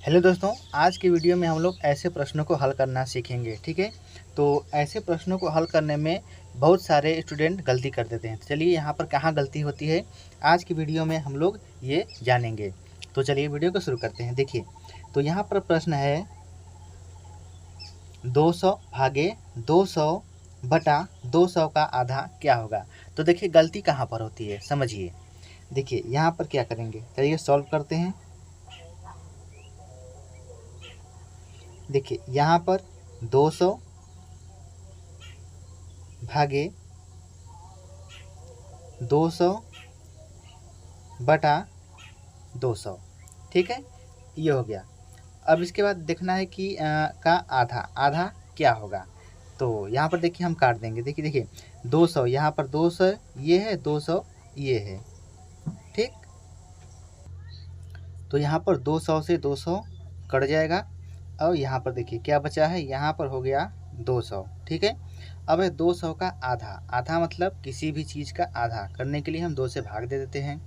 Hello दोस्तों, आज की वीडियो में हम लोग ऐसे प्रश्नों को हल करना सीखेंगे। ठीक है, तो ऐसे प्रश्नों को हल करने में बहुत सारे स्टूडेंट गलती कर देते हैं। चलिए यहाँ पर कहाँ गलती होती है आज की वीडियो में हम लोग ये जानेंगे। तो चलिए वीडियो को शुरू करते हैं। देखिए, तो यहाँ पर प्रश्न है 200 भागे 200 बटा 200 का आधा क्या होगा। तो देखिए गलती कहाँ पर होती है, समझिए। देखिए यहाँ पर क्या करेंगे, चलिए सॉल्व करते हैं। देखिए यहाँ पर 200 भागे 200 बटा 200, ठीक है, ये हो गया। अब इसके बाद देखना है कि का आधा आधा क्या होगा। तो यहाँ पर देखिए हम काट देंगे। देखिए 200 यहाँ पर 200 ये है, 200 ये है, ठीक। तो यहाँ पर 200 से 200 कट जाएगा और यहाँ पर देखिए क्या बचा है, यहाँ पर हो गया 200, ठीक है। अब है 200 का आधा। आधा मतलब किसी भी चीज़ का आधा करने के लिए हम 2 से भाग दे देते हैं।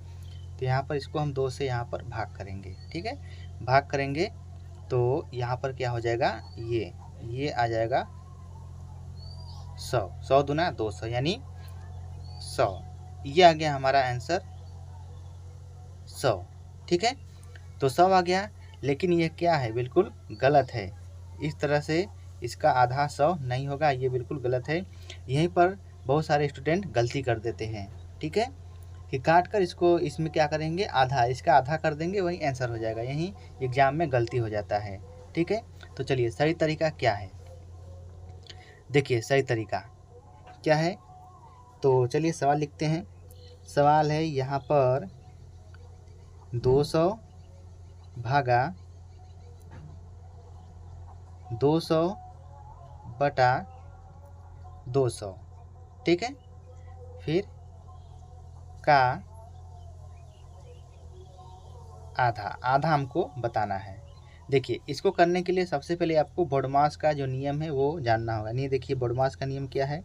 तो यहाँ पर इसको हम 2 से यहाँ पर भाग करेंगे, ठीक है। भाग करेंगे तो यहाँ पर क्या हो जाएगा, ये आ जाएगा 100। 100 दूना 200 यानी 100। ये आ गया हमारा आंसर 100, ठीक है। तो 100 आ गया, लेकिन ये क्या है, बिल्कुल गलत है। इस तरह से इसका आधा 100 नहीं होगा, ये बिल्कुल गलत है। यहीं पर बहुत सारे स्टूडेंट गलती कर देते हैं, ठीक है, कि काट कर इसको इसमें क्या करेंगे, आधा, इसका आधा कर देंगे, वही आंसर हो जाएगा। यहीं एग्जाम में गलती हो जाता है, ठीक है। तो चलिए सही तरीका क्या है, देखिए सही तरीका क्या है। तो चलिए सवाल लिखते हैं। सवाल है यहाँ पर 200 भागा 200 बटा 200, ठीक है, फिर का आधा आधा हमको बताना है। देखिए इसको करने के लिए सबसे पहले आपको BODMAS का जो नियम है वो जानना होगा। नहीं, देखिए BODMAS का नियम क्या है,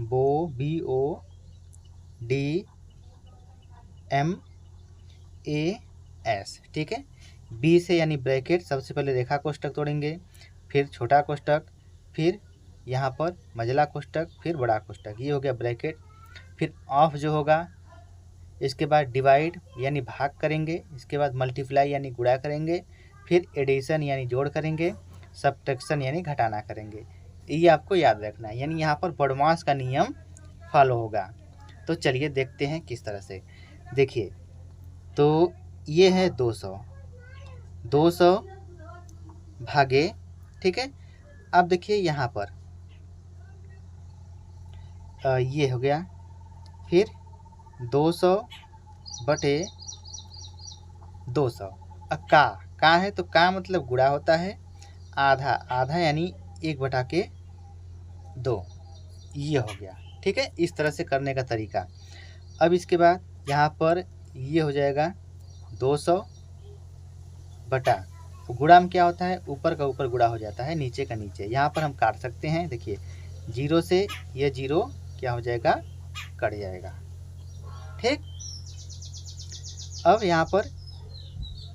BODMAS, ठीक है। बी से यानी ब्रैकेट, सबसे पहले रेखा कोष्टक तोड़ेंगे, फिर छोटा कोष्टक, फिर यहाँ पर मझला कोष्टक, फिर बड़ा कोष्टक, ये हो गया ब्रैकेट। फिर ऑफ जो होगा, इसके बाद डिवाइड यानी भाग करेंगे, इसके बाद मल्टीप्लाई यानी गुणा करेंगे, फिर एडिशन यानी जोड़ करेंगे, सब्ट्रैक्शन यानी घटाना करेंगे। ये आपको याद रखना है, यानी यहाँ पर BODMAS का नियम फॉलो होगा। तो चलिए देखते हैं किस तरह से। देखिए तो ये है 200 भागे, ठीक है। अब देखिए यहाँ पर ये हो गया, फिर 200 बटे 200। अब का है तो का मतलब गुणा होता है, आधा आधा यानी 1/2, ये हो गया, ठीक है। इस तरह से करने का तरीका। अब इसके बाद यहाँ पर ये हो जाएगा 200 बटा, गुणा में क्या होता है, ऊपर का ऊपर गुणा हो जाता है, नीचे का नीचे। यहाँ पर हम काट सकते हैं। देखिए 0 से ये 0 क्या हो जाएगा, कट जाएगा, ठीक। अब यहाँ पर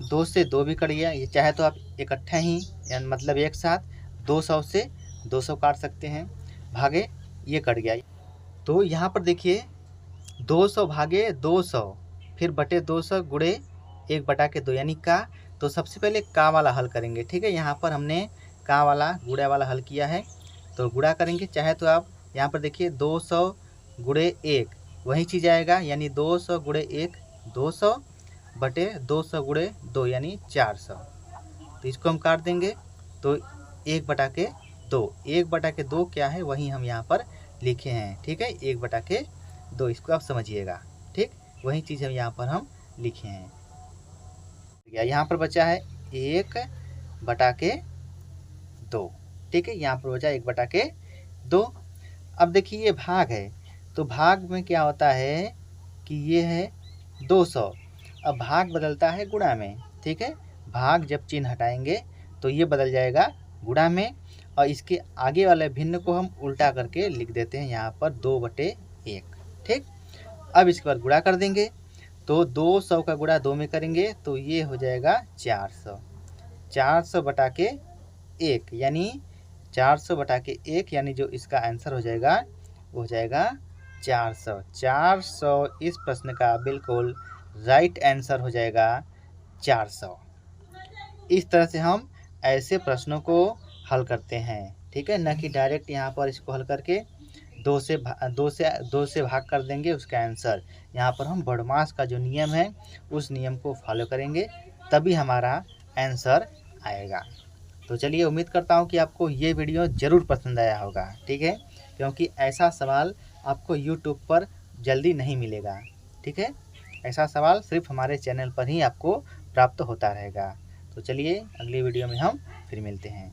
2 से 2 भी कट गया, ये चाहे तो आप इकट्ठा ही मतलब एक साथ 200 से 200 काट सकते हैं, भागे ये कट गया। तो यहाँ पर देखिए 200 भागे 200, फिर बटे 200 गुणे 1/2 यानी का। तो सबसे पहले का वाला हल करेंगे, ठीक है। यहाँ पर हमने का वाला गुणा वाला हल किया है, तो गुणा करेंगे। चाहे तो आप यहाँ पर देखिए 200 गुणे 1 वही चीज़ आएगा, यानी 200 गुणे 1 200 बटे 200 गुणे 2 यानी 400। तो इसको हम काट देंगे, तो 1/2, 1/2 क्या है वही हम यहाँ पर लिखे हैं, ठीक है, 1/2। इसको आप समझिएगा, ठीक, वही चीज़ हम यहाँ पर हम लिखे हैं। यहाँ पर बचा है 1/2, ठीक है, यहाँ पर बचा 1/2। अब देखिए ये भाग है, तो भाग में क्या होता है कि ये है 200, अब भाग बदलता है गुणा में, ठीक है। भाग जब चिन्ह हटाएंगे तो ये बदल जाएगा गुणा में, और इसके आगे वाले भिन्न को हम उल्टा करके लिख देते हैं यहाँ पर 2/1, ठीक। अब इसके बाद गुणा कर देंगे, तो 200 का गुणा 2 में करेंगे तो ये हो जाएगा 400। 400 बटा के 1 यानी 400 बटा के 1 यानी जो इसका आंसर हो जाएगा वो हो जाएगा 400। 400 इस प्रश्न का बिल्कुल राइट आंसर हो जाएगा 400। इस तरह से हम ऐसे प्रश्नों को हल करते हैं, ठीक है, न कि डायरेक्ट यहाँ पर इसको हल करके दो से भाग कर देंगे उसका आंसर। यहाँ पर हम बॉडमास का जो नियम है उस नियम को फॉलो करेंगे, तभी हमारा आंसर आएगा। तो चलिए, उम्मीद करता हूँ कि आपको ये वीडियो ज़रूर पसंद आया होगा, ठीक है, क्योंकि ऐसा सवाल आपको यूट्यूब पर जल्दी नहीं मिलेगा, ठीक है। ऐसा सवाल सिर्फ हमारे चैनल पर ही आपको प्राप्त होता रहेगा। तो चलिए, अगली वीडियो में हम फिर मिलते हैं।